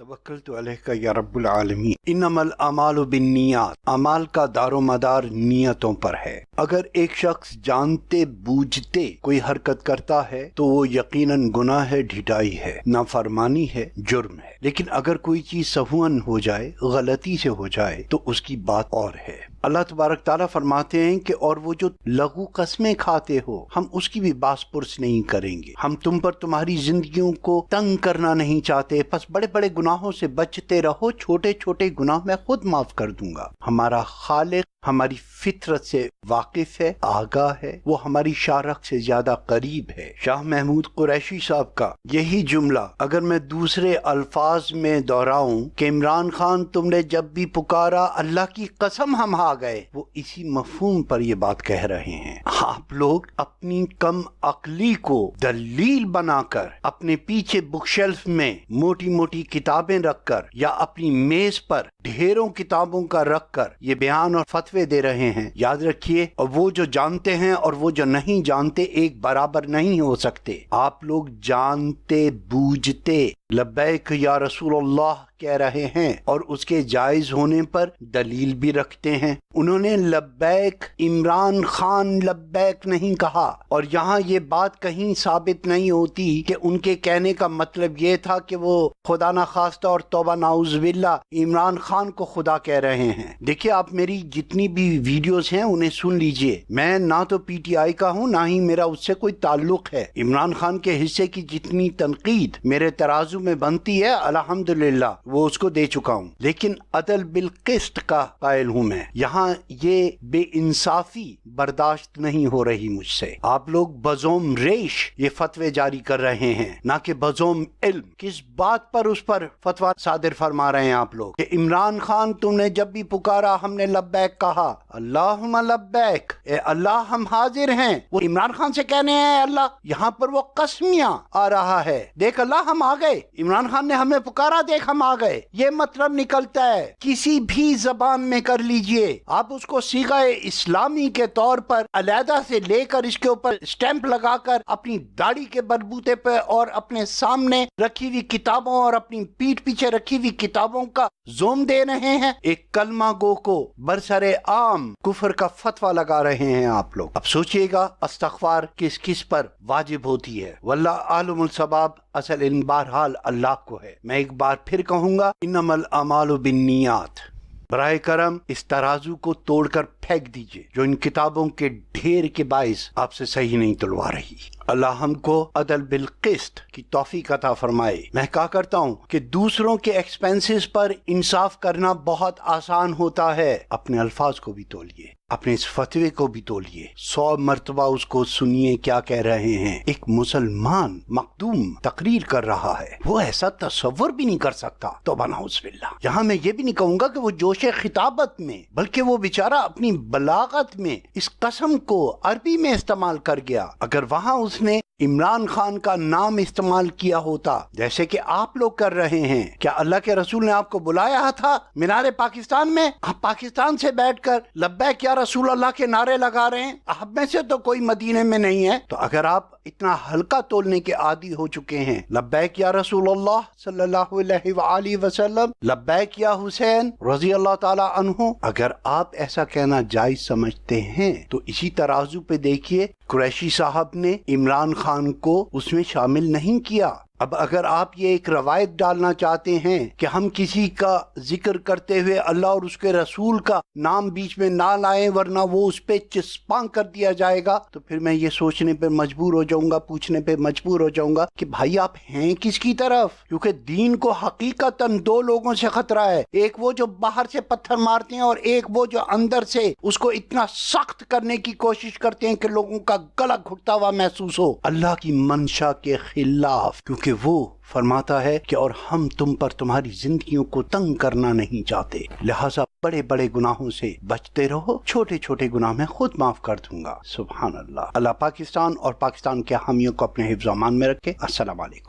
तवक्कलतु अलैका या रब्बुल आलमीन। इन्नमल अमालु बिन्नियात, अमाल का दारो मदार नियतों पर है। अगर एक शख्स जानते बूझते कोई हरकत करता है तो वो यकीनन गुनाह है, ढिठाई है, नाफरमानी है, जुर्म है। लेकिन अगर कोई चीज सहूअन हो जाए, गलती से हो जाए, तो उसकी बात और है। अल्लाह तबारक ताला फरमाते हैं कि और वो जो लघु कस्में खाते हो, हम उसकी भी बास पुरस नहीं करेंगे। हम तुम पर तुम्हारी जिंदगियों को तंग करना नहीं चाहते, बस बड़े बड़े गुनाहों से बचते रहो, छोटे छोटे गुनाह मैं खुद माफ कर दूंगा। हमारा खालिक हमारी फितरत से वाकिफ है, आगाह है, वो हमारी शारख से ज्यादा करीब है। शाह महमूद कुरैशी साहब का यही जुमला अगर मैं दूसरे अल्फाज में दोहराऊं कि इमरान खान तुमने जब भी पुकारा अल्लाह की कसम हम आ गए, वो इसी मफहूम पर ये बात कह रहे हैं। आप लोग अपनी कम अक्ली को दलील बनाकर अपने पीछे बुक शेल्फ में मोटी मोटी किताबें रखकर या अपनी मेज पर ढेरों किताबों का रखकर ये बयान और फतवे दे रहे हैं। याद रखिए, और वो जो जानते हैं और वो जो नहीं जानते एक बराबर नहीं हो सकते। आप लोग जानते बूझते लब्बैक या रसूलल्लाह कह रहे हैं और उसके जायज होने पर दलील भी रखते हैं। उन्होंने लब्बैक इमरान खान लब्बैक नहीं कहा, और यहाँ ये बात कहीं साबित नहीं होती कि उनके कहने का मतलब ये था कि वो खुदा ना खास्ता और तौबा नाउज़ुबिल्लाह इमरान खान को खुदा कह रहे हैं। देखिए, आप मेरी जितनी भी वीडियोस हैं उन्हें सुन लीजिए। मैं ना तो पीटीआई का हूँ, ना ही मेरा उससे कोई ताल्लुक है। इमरान खान के हिस्से की जितनी तनकीद मेरे तराजू में बनती है, अल्हम्दुलिल्लाह वो उसको दे चुका हूँ, लेकिन अदल बिल किस्त का कायल हूँ मैं। यहाँ ये बेइंसाफी बर्दाश्त नहीं हो रही मुझसे। आप लोग बजोम रेश ये फतवे जारी कर रहे हैं, ना कि बजोम इल्म। किस बात पर उस पर फतवा सादिर फरमा रहे हैं आप लोग कि इमरान खान तुमने जब भी पुकारा हमने लब्बैक कहा। अल्लाहुम्मा लब्बैक, ए अल्लाह हम हाजिर हैं। वो इमरान खान से कहने हैं अल्लाह, यहाँ पर वो कसमियां आ रहा है। देख अल्लाह हम आ गए, इमरान खान ने हमें पुकारा, देख हम आ गए। ये मतलब निकलता है किसी भी जबान में कर लीजिए, आप उसको सीगाए इस्लामी के तौर पर अलहदा से लेकर इसके ऊपर स्टैंप लगाकर अपनी दाढ़ी के बलबूते पे और अपने सामने रखी हुई किताबों और अपनी पीठ पीछे रखी हुई किताबों का जोम दे रहे हैं। एक कलमा गो को बरसरे आम कुफर का फतवा लगा रहे हैं आप लोग। अब सोचिएगा इस्तग़फ़ार किस किस पर वाजिब होती है। वल्लाह आलमुल सबाब, असल इल्म बहरहाल अल्लाह को है। मैं एक बार फिर कहूंगा, इन्नमल अमालु बिन्नियात। बराए करम इस तराजू को तोड़कर फेंक दीजिए जो इन किताबों के ढेर के बाइस आपसे सही नहीं तुलवा रही। अल्लाह हमको अदल बिल किस्त की तौफीक अता फरमाए। मैं कहा करता हूँ कि दूसरों के एक्सपेंसेस पर इंसाफ करना बहुत आसान होता है। अपने अल्फाज को भी तोलिए, अपने इस फतवे को भी तोलिए, 100 मर्तबा उसको सुनिए क्या कह रहे हैं। एक मुसलमान मखदूम तकरीर कर रहा है, वो ऐसा तसव्वुर भी नहीं कर सकता। तौबा नाउज़ुबिल्लाह। यहाँ मैं ये भी नहीं कहूंगा कि वो जोशे खिताबत में, बल्कि वो बेचारा अपनी बलागत में इस कसम को अरबी में इस्तेमाल कर गया। अगर वहां उसने इमरान खान का नाम इस्तेमाल किया होता जैसे कि आप लोग कर रहे हैं, क्या अल्लाह के रसूल ने आपको बुलाया था मीनारे पाकिस्तान में? आप पाकिस्तान से बैठकर लब्बैक या रसूल अल्लाह के नारे लगा रहे हैं। आप में से तो कोई मदीने में नहीं है। तो अगर आप इतना हल्का तोलने के आदी हो चुके हैं, लब्बैक या रसूल अल्लाह सल्लल्लाहु अलैहि वसल्लम, लब्बैक या हुसैन रज़ी अल्लाह ताला अन्हु, अगर आप ऐसा कहना जायज समझते हैं तो इसी तराजू पे देखिए कुरैशी साहब ने इमरान खान को उसमें शामिल नहीं किया। अब अगर आप ये एक रवायत डालना चाहते हैं कि हम किसी का जिक्र करते हुए अल्लाह और उसके रसूल का नाम बीच में ना लाएं वरना वो उस पे चिस्पांग कर दिया जाएगा, तो फिर मैं ये सोचने पे मजबूर हो जाऊंगा, पूछने पे मजबूर हो जाऊंगा कि भाई आप हैं किसकी तरफ? क्योंकि दीन को हकीकतन दो लोगों से खतरा है, एक वो जो बाहर से पत्थर मारते हैं और एक वो जो अंदर से उसको इतना सख्त करने की कोशिश करते हैं कि लोगों का गला घुटता हुआ महसूस हो, अल्लाह की मंशा के खिलाफ। क्योंकि वो फरमाता है कि और हम तुम पर तुम्हारी जिंदगियों को तंग करना नहीं चाहते, लिहाजा बड़े बड़े गुनाहों से बचते रहो, छोटे छोटे गुनाह मैं खुद माफ कर दूंगा। सुभान अल्लाह। अल्लाह पाकिस्तान और पाकिस्तान के हामियों को अपने हिफ्ज़-ओ-अमान में रखे। अस्सलाम वालेकुम।